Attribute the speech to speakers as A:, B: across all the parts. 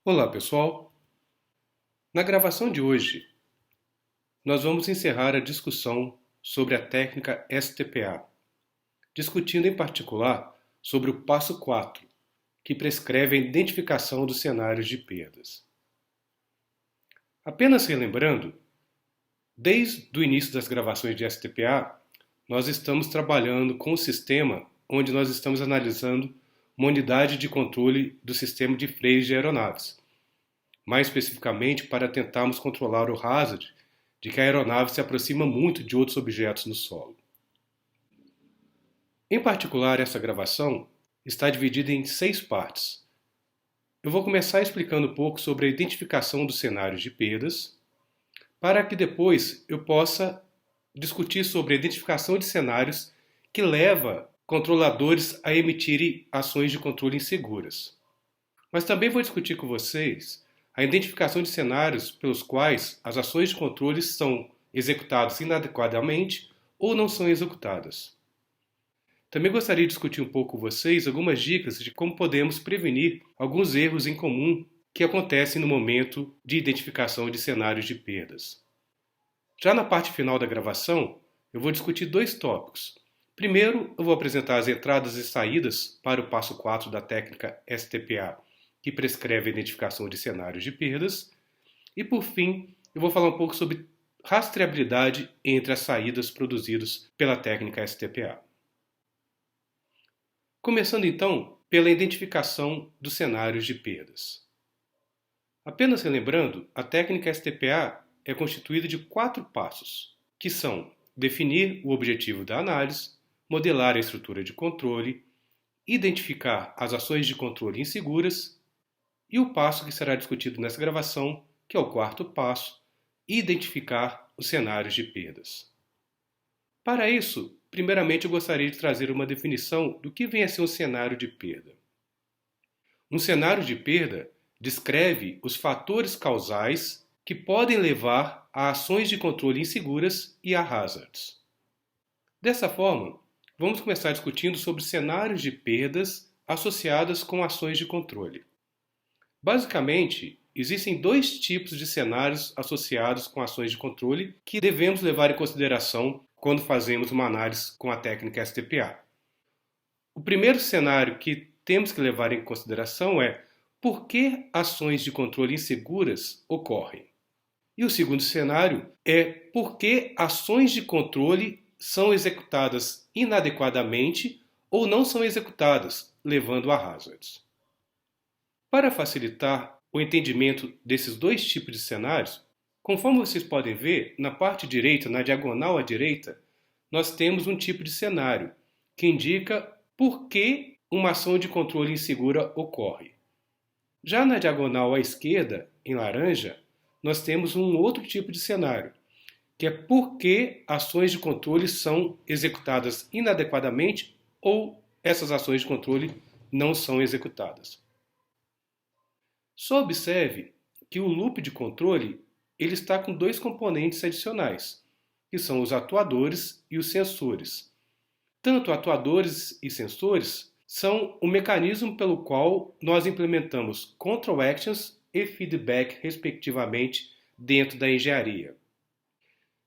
A: Olá, pessoal! Na gravação de hoje, nós vamos encerrar a discussão sobre a técnica STPA, discutindo em particular sobre o passo 4, que prescreve a identificação dos cenários de perdas. Apenas relembrando, desde o início das gravações de STPA, nós estamos trabalhando com o sistema onde nós estamos analisando uma unidade de controle do sistema de freios de aeronaves, mais especificamente para tentarmos controlar o hazard de que a aeronave se aproxima muito de outros objetos no solo. Em particular, essa gravação está dividida em 6 partes. Eu vou começar explicando um pouco sobre a identificação dos cenários de perdas, para que depois eu possa discutir sobre a identificação de cenários que leva controladores a emitirem ações de controle inseguras. Mas também vou discutir com vocês a identificação de cenários pelos quais as ações de controle são executadas inadequadamente ou não são executadas. Também gostaria de discutir um pouco com vocês algumas dicas de como podemos prevenir alguns erros em comum que acontecem no momento de identificação de cenários de perdas. Já na parte final da gravação, eu vou discutir 2 tópicos. Primeiro, eu vou apresentar as entradas e saídas para o passo 4 da técnica STPA, que prescreve a identificação de cenários de perdas. E, por fim, eu vou falar um pouco sobre rastreabilidade entre as saídas produzidas pela técnica STPA. Começando então pela identificação dos cenários de perdas. Apenas relembrando, a técnica STPA é constituída de 4 passos, que são definir o objetivo da análise, modelar a estrutura de controle, identificar as ações de controle inseguras e o passo que será discutido nessa gravação, que é o 4º passo, identificar os cenários de perdas. Para isso, primeiramente eu gostaria de trazer uma definição do que vem a ser um cenário de perda. Um cenário de perda descreve os fatores causais que podem levar a ações de controle inseguras e a hazards. Dessa forma, vamos começar discutindo sobre cenários de perdas associadas com ações de controle. Basicamente, existem 2 tipos de cenários associados com ações de controle que devemos levar em consideração quando fazemos uma análise com a técnica STPA. O primeiro cenário que temos que levar em consideração é por que ações de controle inseguras ocorrem. E o segundo cenário é por que ações de controle são executadas inadequadamente ou não são executadas, levando a hazards. Para facilitar o entendimento desses 2 tipos de cenários, conforme vocês podem ver, na parte direita, na diagonal à direita, nós temos um tipo de cenário que indica por que uma ação de controle insegura ocorre. Já na diagonal à esquerda, em laranja, nós temos um outro tipo de cenário, que é por que ações de controle são executadas inadequadamente ou essas ações de controle não são executadas. Só observe que o loop de controle ele está com 2 componentes adicionais, que são os atuadores e os sensores. Tanto atuadores e sensores são o mecanismo pelo qual nós implementamos control actions e feedback, respectivamente, dentro da engenharia.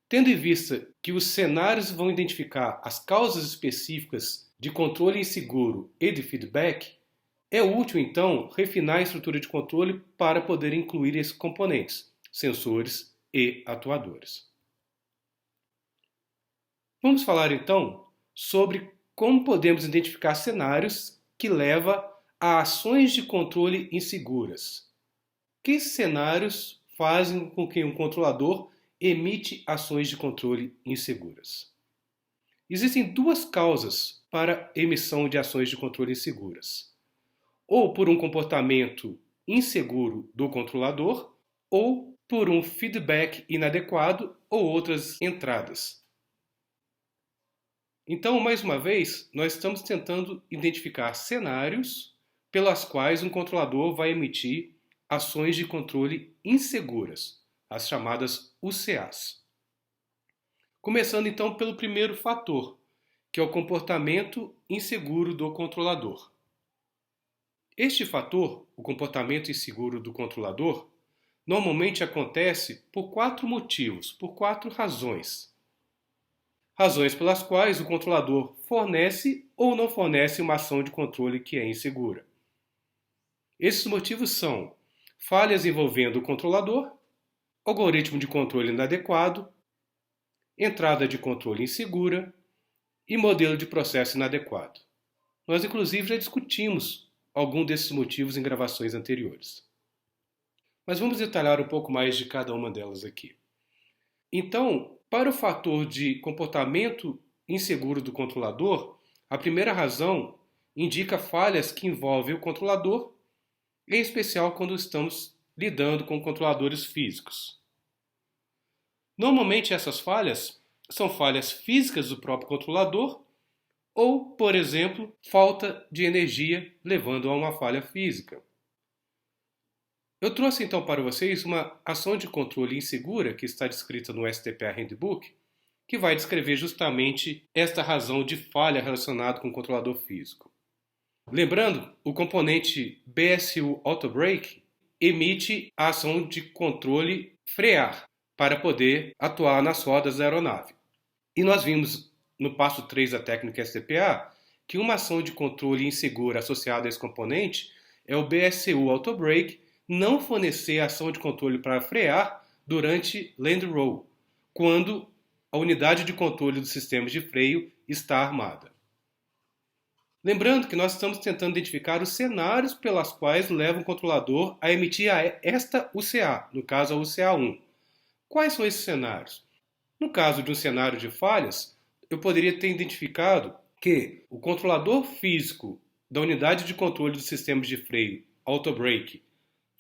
A: Tendo em vista que os cenários vão identificar as causas específicas de controle inseguro e de feedback, é útil, então, refinar a estrutura de controle para poder incluir esses componentes, sensores e atuadores. Vamos falar, então, sobre como podemos identificar cenários que levam a ações de controle inseguras. Que cenários fazem com que um controlador emite ações de controle inseguras? Existem 2 causas para emissão de ações de controle inseguras. Ou por um comportamento inseguro do controlador, ou por um feedback inadequado ou outras entradas. Então, mais uma vez, nós estamos tentando identificar cenários pelas quais um controlador vai emitir ações de controle inseguras, as chamadas UCAs. Começando então pelo primeiro fator, que é o comportamento inseguro do controlador. Este fator, o comportamento inseguro do controlador, normalmente acontece por 4 motivos, por 4 razões. Razões pelas quais o controlador fornece ou não fornece uma ação de controle que é insegura. Esses motivos são falhas envolvendo o controlador, algoritmo de controle inadequado, entrada de controle insegura e modelo de processo inadequado. Nós, inclusive, já discutimos algum desses motivos em gravações anteriores. Mas vamos detalhar um pouco mais de cada uma delas aqui. Então, para o fator de comportamento inseguro do controlador, a primeira razão indica falhas que envolvem o controlador, em especial quando estamos lidando com controladores físicos. Normalmente essas falhas são falhas físicas do próprio controlador ou, por exemplo, falta de energia levando a uma falha física. Eu trouxe então para vocês uma ação de controle insegura que está descrita no STPA Handbook, que vai descrever justamente esta razão de falha relacionada com o controlador físico. Lembrando, o componente BSU Auto Brake emite a ação de controle frear para poder atuar nas rodas da aeronave. E nós vimos no passo 3 da técnica STPA que uma ação de controle insegura associada a esse componente é o BSU Auto Brake não fornecer ação de controle para frear durante land roll, quando a unidade de controle do sistema de freio está armada. Lembrando que nós estamos tentando identificar os cenários pelos quais leva o controlador a emitir esta UCA, no caso a UCA1. Quais são esses cenários? No caso de um cenário de falhas, eu poderia ter identificado que o controlador físico da unidade de controle do sistema de freio, auto brake,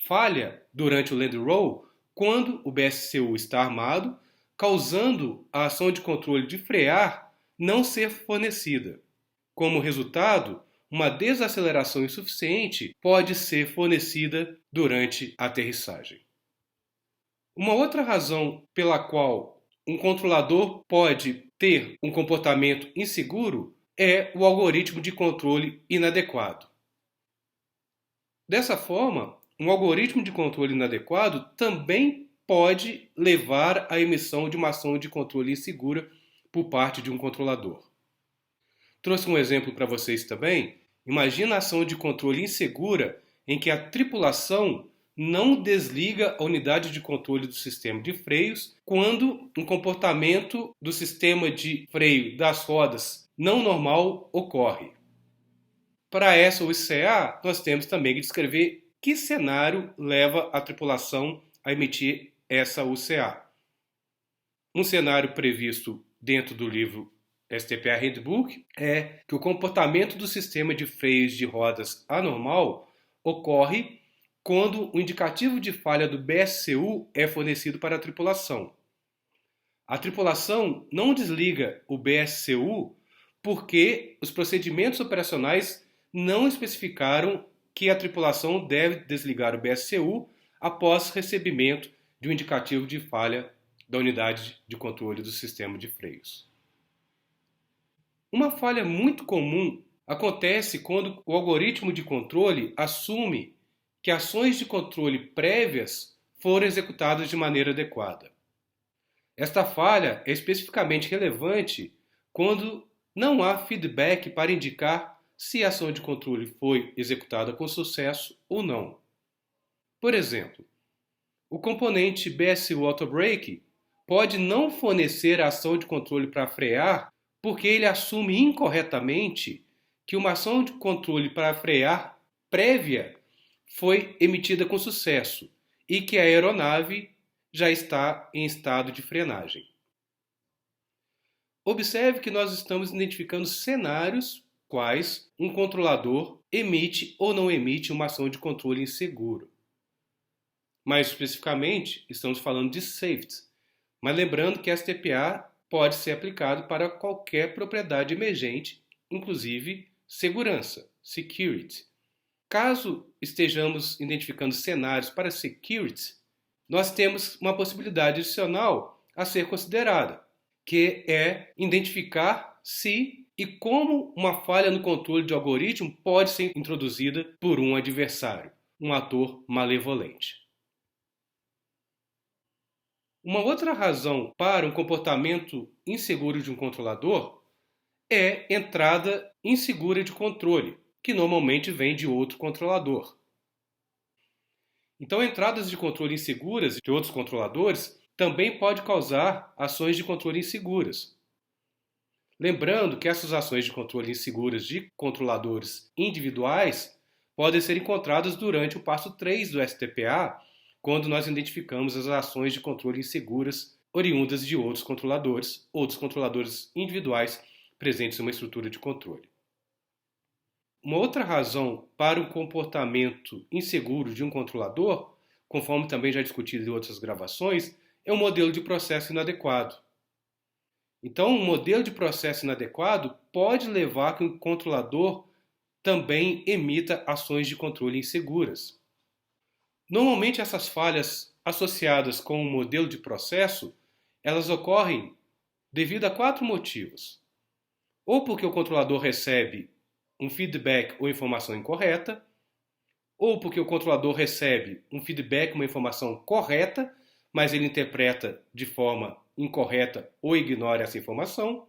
A: falha durante o land roll quando o BSCU está armado, causando a ação de controle de frear não ser fornecida. Como resultado, uma desaceleração insuficiente pode ser fornecida durante a aterrissagem. Uma outra razão pela qual um controlador pode ter um comportamento inseguro é o algoritmo de controle inadequado. Dessa forma, um algoritmo de controle inadequado também pode levar à emissão de uma ação de controle insegura por parte de um controlador. Trouxe um exemplo para vocês também. Imagina a ação de controle insegura em que a tripulação não desliga a unidade de controle do sistema de freios quando um comportamento do sistema de freio das rodas não normal ocorre. Para essa UCA, nós temos também que descrever que cenário leva a tripulação a emitir essa UCA. Um cenário previsto dentro do livro STPA Handbook é que o comportamento do sistema de freios de rodas anormal ocorre quando o indicativo de falha do BSCU é fornecido para a tripulação. A tripulação não desliga o BSCU porque os procedimentos operacionais não especificaram que a tripulação deve desligar o BSCU após recebimento de um indicativo de falha da unidade de controle do sistema de freios. Uma falha muito comum acontece quando o algoritmo de controle assume que ações de controle prévias foram executadas de maneira adequada. Esta falha é especificamente relevante quando não há feedback para indicar se a ação de controle foi executada com sucesso ou não. Por exemplo, o componente BSU Auto Brake pode não fornecer a ação de controle para frear porque ele assume incorretamente que uma ação de controle para frear prévia foi emitida com sucesso e que a aeronave já está em estado de frenagem. Observe que nós estamos identificando cenários quais um controlador emite ou não emite uma ação de controle inseguro. Mais especificamente, estamos falando de safety, mas lembrando que a STPA pode ser aplicado para qualquer propriedade emergente, inclusive segurança, security. Caso estejamos identificando cenários para security, nós temos uma possibilidade adicional a ser considerada, que é identificar se e como uma falha no controle de algoritmo pode ser introduzida por um adversário, um ator malevolente. Uma outra razão para um comportamento inseguro de um controlador é entrada insegura de controle, que normalmente vem de outro controlador. Então, entradas de controle inseguras de outros controladores também pode causar ações de controle inseguras. Lembrando que essas ações de controle inseguras de controladores individuais podem ser encontradas durante o passo 3 do STPA, quando nós identificamos as ações de controle inseguras oriundas de outros controladores individuais presentes em uma estrutura de controle. Uma outra razão para o comportamento inseguro de um controlador, conforme também já discutido em outras gravações, é o modelo de processo inadequado. Então, um modelo de processo inadequado pode levar a que o controlador também emita ações de controle inseguras. Normalmente, essas falhas associadas com o modelo de processo, elas ocorrem devido a 4 motivos. Ou porque o controlador recebe um feedback ou informação incorreta, ou porque o controlador recebe um feedback, uma informação correta, mas ele interpreta de forma incorreta ou ignora essa informação,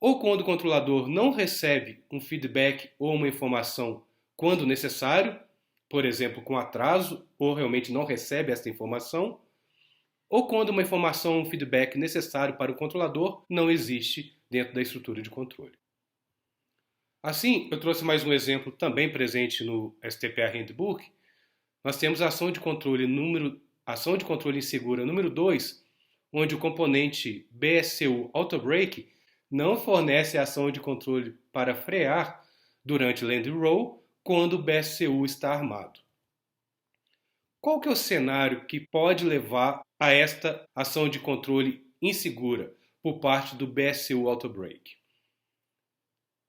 A: ou quando o controlador não recebe um feedback ou uma informação quando necessário, por exemplo, com atraso, ou realmente não recebe essa informação, ou quando uma informação ou um feedback necessário para o controlador não existe dentro da estrutura de controle. Assim, eu trouxe mais um exemplo também presente no STPA Handbook. Nós temos a ação de controle insegura número 2, onde o componente BSU Autobrake não fornece a ação de controle para frear durante land roll quando o BSU está armado. Qual que é o cenário que pode levar a esta ação de controle insegura por parte do BSU Autobrake?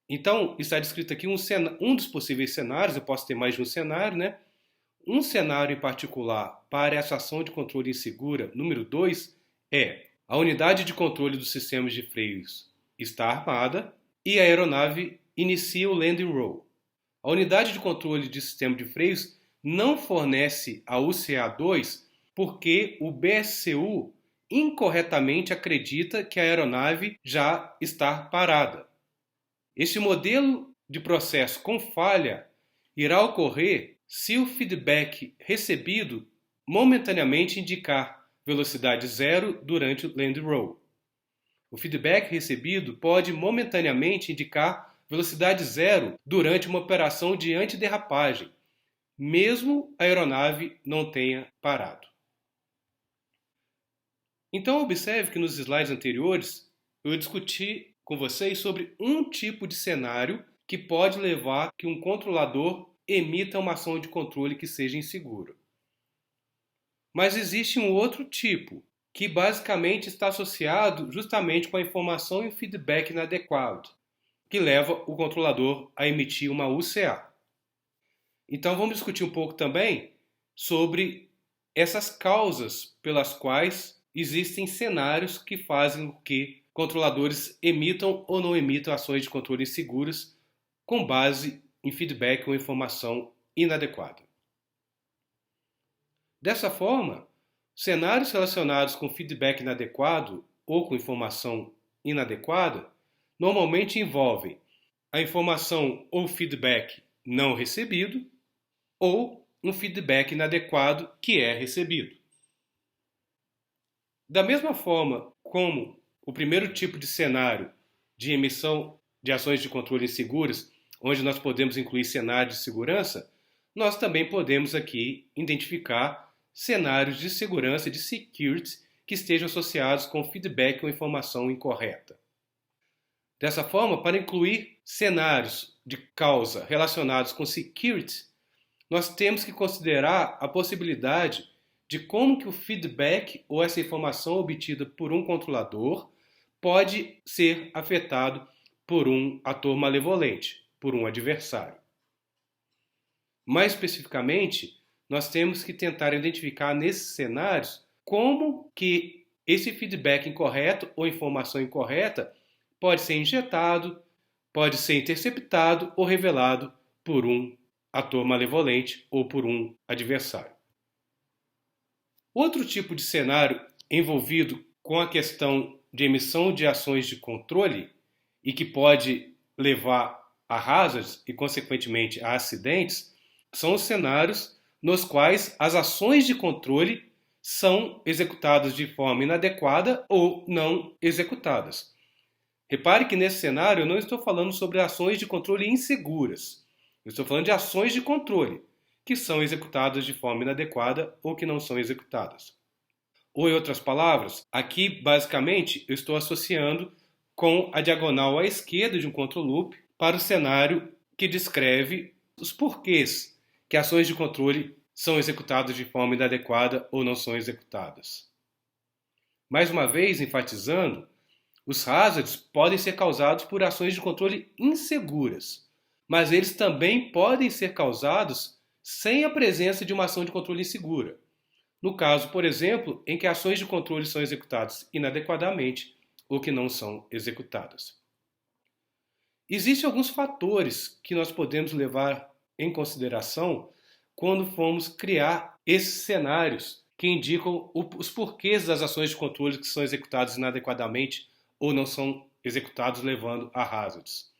A: Então, está descrito aqui um dos possíveis cenários, eu posso ter mais de um cenário, né? Um cenário em particular para essa ação de controle insegura, número 2, é a unidade de controle dos sistemas de freios está armada e a aeronave inicia o landing roll. A unidade de controle de sistema de freios não fornece a UCA2 porque o BSCU incorretamente acredita que a aeronave já está parada. Este modelo de processo com falha irá ocorrer se o feedback recebido momentaneamente indicar velocidade zero durante o land roll. O feedback recebido pode momentaneamente indicar velocidade zero durante uma operação de antiderrapagem, mesmo a aeronave não tenha parado. Então observe que nos slides anteriores eu discuti com vocês sobre um tipo de cenário que pode levar a que um controlador emita uma ação de controle que seja insegura. Mas existe um outro tipo, que basicamente está associado justamente com a informação e o feedback inadequado, que leva o controlador a emitir uma UCA. Então vamos discutir um pouco também sobre essas causas pelas quais existem cenários que fazem com que controladores emitam ou não emitam ações de controle inseguras com base em feedback ou informação inadequada. Dessa forma, cenários relacionados com feedback inadequado ou com informação inadequada normalmente envolvem a informação ou feedback não recebido ou um feedback inadequado que é recebido. Da mesma forma como o primeiro tipo de cenário de emissão de ações de controle inseguras, onde nós podemos incluir cenários de segurança, nós também podemos aqui identificar cenários de segurança, de security, que estejam associados com feedback ou informação incorreta. Dessa forma, para incluir cenários de causa relacionados com security, nós temos que considerar a possibilidade de como que o feedback ou essa informação obtida por um controlador pode ser afetado por um ator malevolente, por um adversário. Mais especificamente, nós temos que tentar identificar nesses cenários como que esse feedback incorreto ou informação incorreta pode ser injetado, pode ser interceptado ou revelado por um ator malevolente ou por um adversário. Outro tipo de cenário envolvido com a questão de emissão de ações de controle e que pode levar a hazards e, consequentemente, a acidentes, são os cenários nos quais as ações de controle são executadas de forma inadequada ou não executadas. Repare que nesse cenário eu não estou falando sobre ações de controle inseguras. Eu estou falando de ações de controle que são executadas de forma inadequada ou que não são executadas. Ou, em outras palavras, aqui basicamente eu estou associando com a diagonal à esquerda de um control loop para o cenário que descreve os porquês que ações de controle são executadas de forma inadequada ou não são executadas. Mais uma vez, enfatizando, os hazards podem ser causados por ações de controle inseguras, mas eles também podem ser causados sem a presença de uma ação de controle insegura. No caso, por exemplo, em que ações de controle são executadas inadequadamente ou que não são executadas. Existem alguns fatores que nós podemos levar em consideração quando formos criar esses cenários que indicam os porquês das ações de controle que são executadas inadequadamente ou não são executados, levando a hazards.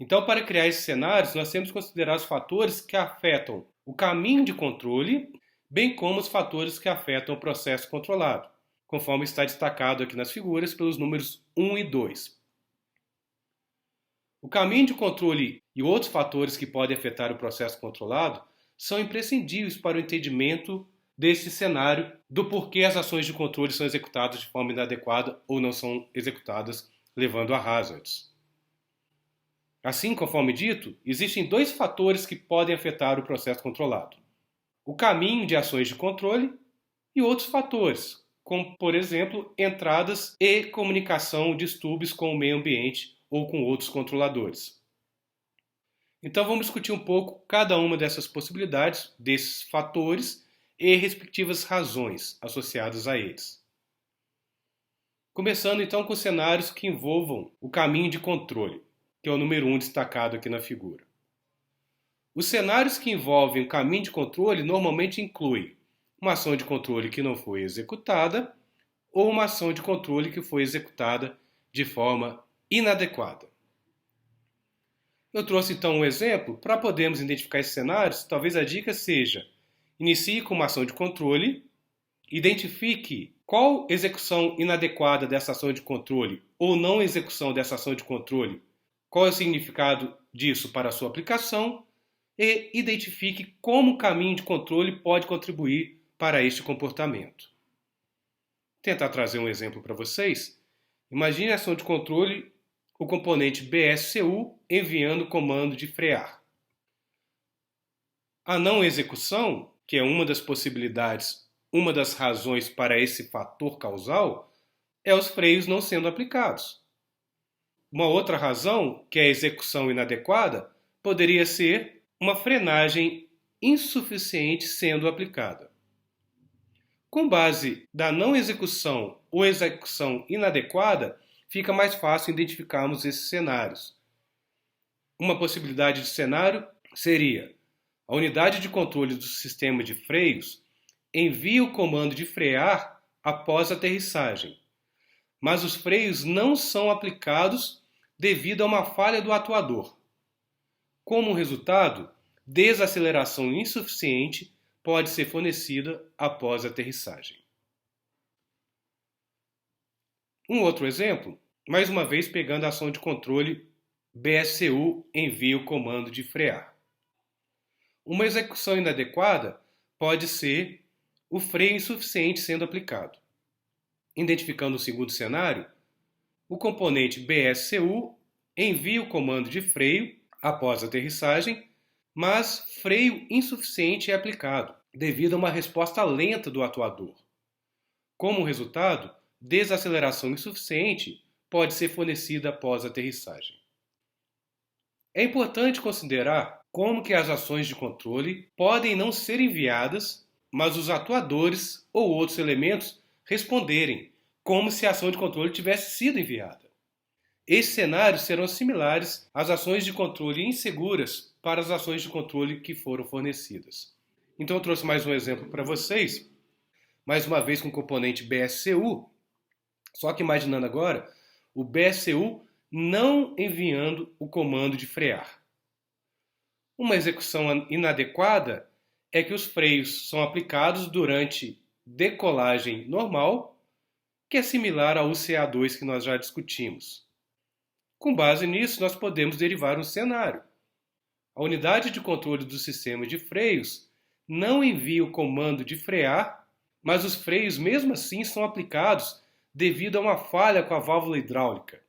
A: Então, para criar esses cenários, nós temos que considerar os fatores que afetam o caminho de controle, bem como os fatores que afetam o processo controlado, conforme está destacado aqui nas figuras pelos números 1 e 2. O caminho de controle e outros fatores que podem afetar o processo controlado são imprescindíveis para o entendimento desse cenário do porquê as ações de controle são executadas de forma inadequada ou não são executadas, levando a hazards. Assim, conforme dito, existem dois fatores que podem afetar o processo controlado: o caminho de ações de controle e outros fatores, como, por exemplo, entradas e comunicação, distúrbios com o meio ambiente ou com outros controladores. Então vamos discutir um pouco cada uma dessas possibilidades, desses fatores e respectivas razões associadas a eles. Começando então com cenários que envolvam o caminho de controle, que é o número 1 destacado aqui na figura. Os cenários que envolvem o caminho de controle normalmente incluem uma ação de controle que não foi executada ou uma ação de controle que foi executada de forma inadequada. Eu trouxe então um exemplo. Para podermos identificar esses cenários, talvez a dica seja: inicie com uma ação de controle, identifique qual execução inadequada dessa ação de controle ou não execução dessa ação de controle, qual é o significado disso para a sua aplicação, e identifique como o caminho de controle pode contribuir para este comportamento. Vou tentar trazer um exemplo para vocês. Imagine a ação de controle, o componente BSCU enviando o comando de frear. A não execução, que é uma das possibilidades, uma das razões para esse fator causal, é os freios não sendo aplicados. Uma outra razão, que é a execução inadequada, poderia ser uma frenagem insuficiente sendo aplicada. Com base da não execução ou execução inadequada, fica mais fácil identificarmos esses cenários. Uma possibilidade de cenário seria: a unidade de controle do sistema de freios envia o comando de frear após a aterrissagem, mas os freios não são aplicados devido a uma falha do atuador. Como resultado, desaceleração insuficiente pode ser fornecida após a aterrissagem. Um outro exemplo, mais uma vez pegando a ação de controle BSCU envia o comando de frear. Uma execução inadequada pode ser o freio insuficiente sendo aplicado. Identificando o segundo cenário, o componente BSCU envia o comando de freio após a aterrissagem, mas freio insuficiente é aplicado, devido a uma resposta lenta do atuador. Como resultado, desaceleração insuficiente pode ser fornecida após a aterrissagem. É importante considerar como que as ações de controle podem não ser enviadas, mas os atuadores ou outros elementos responderem, como se a ação de controle tivesse sido enviada. Esses cenários serão similares às ações de controle inseguras para as ações de controle que foram fornecidas. Então eu trouxe mais um exemplo para vocês, mais uma vez com o componente BSCU, só que imaginando agora o BSCU não enviando o comando de frear. Uma execução inadequada é que os freios são aplicados durante decolagem normal, que é similar ao UCA2 que nós já discutimos. Com base nisso, nós podemos derivar um cenário. A unidade de controle do sistema de freios não envia o comando de frear, mas os freios mesmo assim são aplicados devido a uma falha com a válvula hidráulica.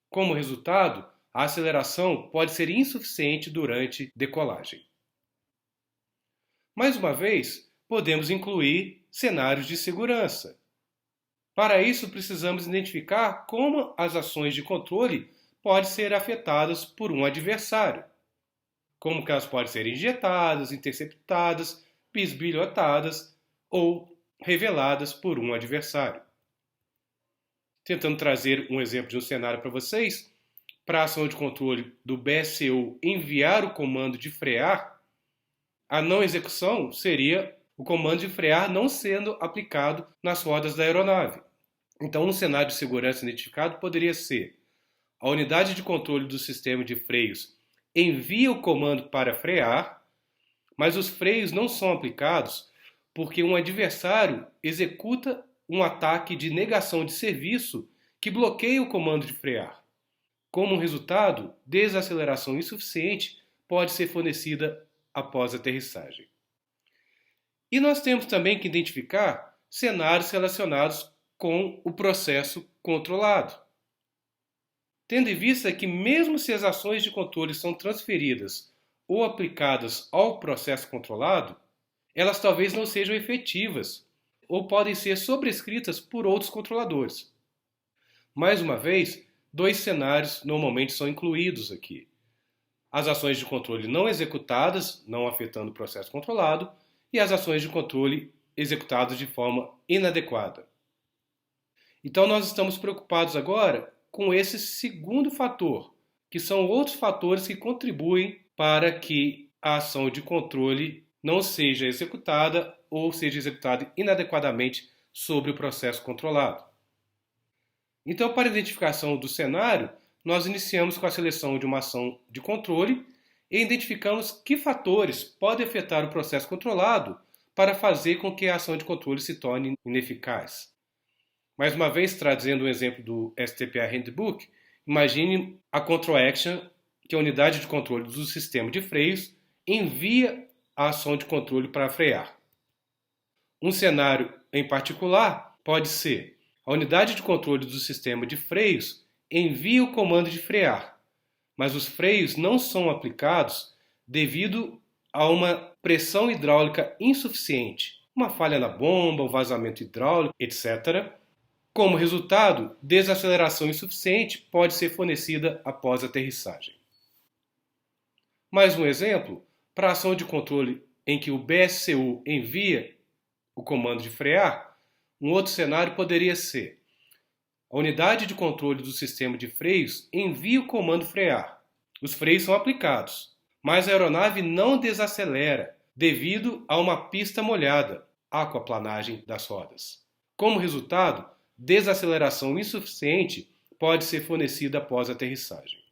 A: Como resultado, a aceleração pode ser insuficiente durante decolagem. Mais uma vez, podemos incluir cenários de segurança. Para isso, precisamos identificar como as ações de controle podem ser afetadas por um adversário. Como que elas podem ser injetadas, interceptadas, bisbilhotadas ou reveladas por um adversário. Tentando trazer um exemplo de um cenário para vocês, para a ação de controle do BSCU enviar o comando de frear, a não execução seria o comando de frear não sendo aplicado nas rodas da aeronave. Então, um cenário de segurança identificado poderia ser: a unidade de controle do sistema de freios envia o comando para frear, mas os freios não são aplicados porque um adversário executa um ataque de negação de serviço que bloqueia o comando de frear. Como resultado, desaceleração insuficiente pode ser fornecida após a aterrissagem. E nós temos também que identificar cenários relacionados com o processo controlado. Tendo em vista que mesmo se as ações de controle são transferidas ou aplicadas ao processo controlado, elas talvez não sejam efetivas ou podem ser sobrescritas por outros controladores. Mais uma vez, dois cenários normalmente são incluídos aqui: as ações de controle não executadas, não afetando o processo controlado, e as ações de controle executadas de forma inadequada. Então nós estamos preocupados agora com esse segundo fator, que são outros fatores que contribuem para que a ação de controle não seja executada ou seja executada inadequadamente sobre o processo controlado. Então, para a identificação do cenário, nós iniciamos com a seleção de uma ação de controle e identificamos que fatores podem afetar o processo controlado para fazer com que a ação de controle se torne ineficaz. Mais uma vez, trazendo um exemplo do STPA Handbook, imagine a control action, que é a unidade de controle do sistema de freios envia a ação de controle para frear. Um cenário em particular pode ser: a unidade de controle do sistema de freios envia o comando de frear, mas os freios não são aplicados devido a uma pressão hidráulica insuficiente, uma falha na bomba, um vazamento hidráulico, etc. Como resultado, desaceleração insuficiente pode ser fornecida após a aterrissagem. Mais um exemplo: para a ação de controle em que o BSCU envia o comando de frear, um outro cenário poderia ser: a unidade de controle do sistema de freios envia o comando frear. Os freios são aplicados, mas a aeronave não desacelera devido a uma pista molhada, aquaplanagem das rodas. Como resultado, desaceleração insuficiente pode ser fornecida após a aterrissagem.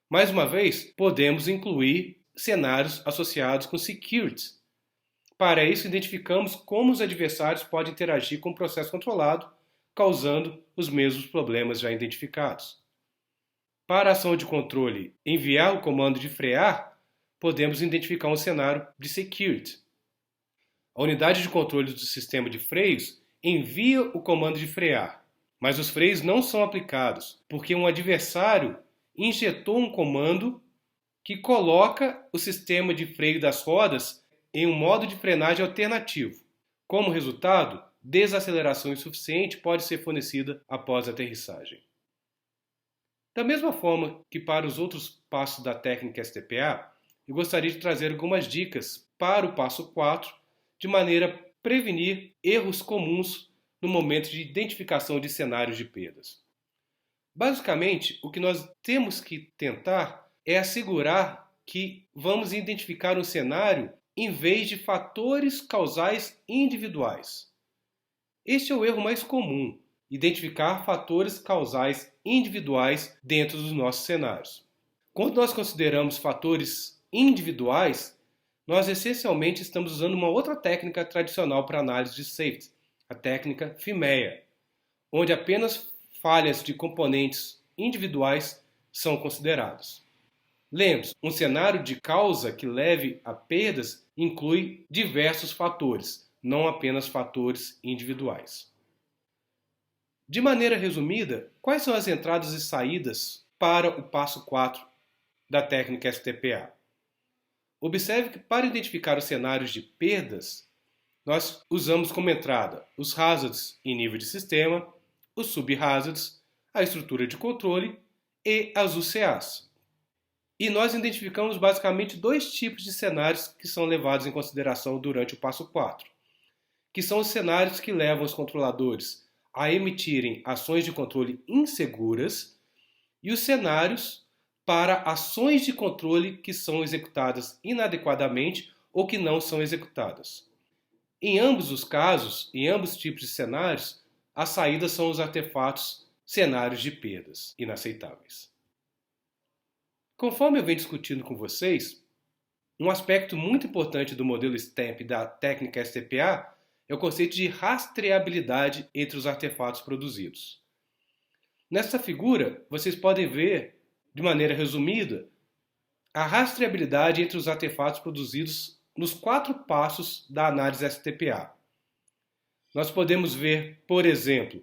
A: Mais uma vez, podemos incluir cenários associados com security. Para isso, identificamos como os adversários podem interagir com o processo controlado, causando os mesmos problemas já identificados. Para a ação de controle enviar o comando de frear, podemos identificar um cenário de security. A unidade de controle do sistema de freios envia o comando de frear, mas os freios não são aplicados porque um adversário injetou um comando que coloca o sistema de freio das rodas em um modo de frenagem alternativo. Como resultado, desaceleração insuficiente pode ser fornecida após a aterrissagem. Da mesma forma que para os outros passos da técnica STPA, eu gostaria de trazer algumas dicas para o passo 4, de maneira a prevenir erros comuns no momento de identificação de cenários de perdas. Basicamente, o que nós temos que tentar é assegurar que vamos identificar um cenário em vez de fatores causais individuais. Este é o erro mais comum, identificar fatores causais individuais dentro dos nossos cenários. Quando nós consideramos fatores individuais, nós essencialmente estamos usando uma outra técnica tradicional para análise de safety, a técnica FIMEA, onde apenas falhas de componentes individuais são consideradas. Lembre-se, um cenário de causa que leve a perdas inclui diversos fatores, não apenas fatores individuais. De maneira resumida, quais são as entradas e saídas para o passo 4 da técnica STPA? Observe que para identificar os cenários de perdas, nós usamos como entrada os hazards em nível de sistema, os sub-hazards, a estrutura de controle e as UCAs. E nós identificamos basicamente dois tipos de cenários que são levados em consideração durante o passo 4, que são os cenários que levam os controladores a emitirem ações de controle inseguras e os cenários para ações de controle que são executadas inadequadamente ou que não são executadas. Em ambos os casos, em ambos os tipos de cenários, as saídas são os artefatos cenários de perdas inaceitáveis. Conforme eu venho discutindo com vocês, um aspecto muito importante do modelo STAMP da técnica STPA é o conceito de rastreabilidade entre os artefatos produzidos. Nesta figura, vocês podem ver, de maneira resumida, a rastreabilidade entre os artefatos produzidos nos 4 passos da análise STPA. Nós podemos ver, por exemplo,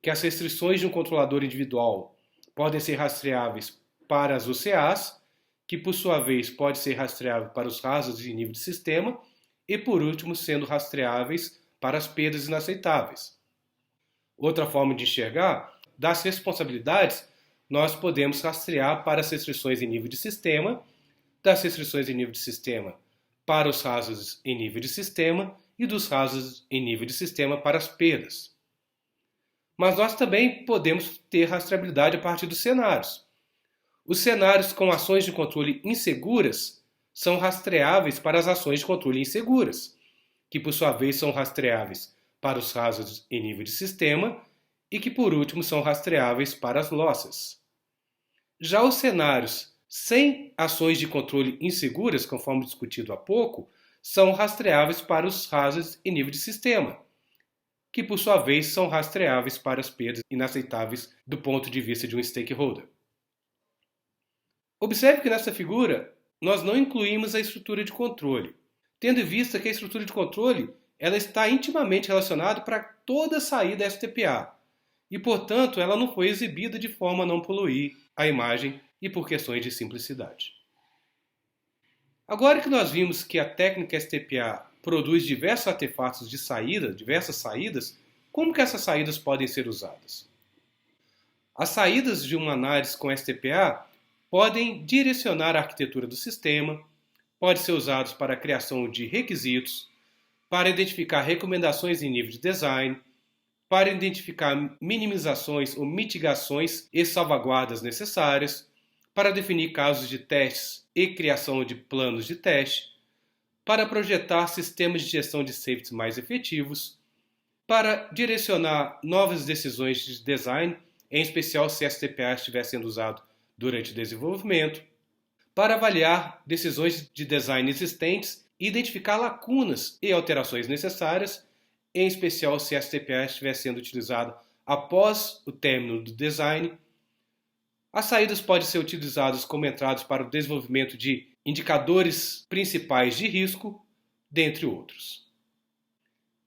A: que as restrições de um controlador individual podem ser rastreáveis para as UCAs, que por sua vez pode ser rastreável para os hazards de nível de sistema e, por último, sendo rastreáveis para as perdas inaceitáveis. Outra forma de enxergar, das responsabilidades, nós podemos rastrear para as restrições em nível de sistema, das restrições em nível de sistema para os hazards em nível de sistema e dos hazards em nível de sistema para as perdas. Mas nós também podemos ter rastreabilidade a partir dos cenários. Os cenários com ações de controle inseguras são rastreáveis para as ações de controle inseguras, que por sua vez são rastreáveis para os hazards em nível de sistema e que por último são rastreáveis para as losses. Já os cenários sem ações de controle inseguras, conforme discutido há pouco, são rastreáveis para os hazards em nível de sistema, que por sua vez são rastreáveis para as perdas inaceitáveis do ponto de vista de um stakeholder. Observe que nessa figura nós não incluímos a estrutura de controle, tendo em vista que a estrutura de controle ela está intimamente relacionada para toda a saída STPA e, portanto, ela não foi exibida de forma a não poluir a imagem e por questões de simplicidade. Agora que nós vimos que a técnica STPA produz diversos artefatos de saída, diversas saídas, como que essas saídas podem ser usadas? As saídas de uma análise com STPA podem direcionar a arquitetura do sistema, podem ser usados para a criação de requisitos, para identificar recomendações em nível de design, para identificar minimizações ou mitigações e salvaguardas necessárias, para definir casos de testes e criação de planos de teste, para projetar sistemas de gestão de safety mais efetivos, para direcionar novas decisões de design, em especial se a STPA estiver sendo usado durante o desenvolvimento, para avaliar decisões de design existentes e identificar lacunas e alterações necessárias, em especial se a STPA estiver sendo utilizada após o término do design. As saídas podem ser utilizadas como entradas para o desenvolvimento de indicadores principais de risco, dentre outros.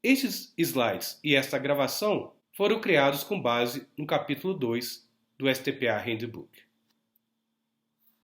A: Estes slides e esta gravação foram criados com base no capítulo 2 do STPA Handbook.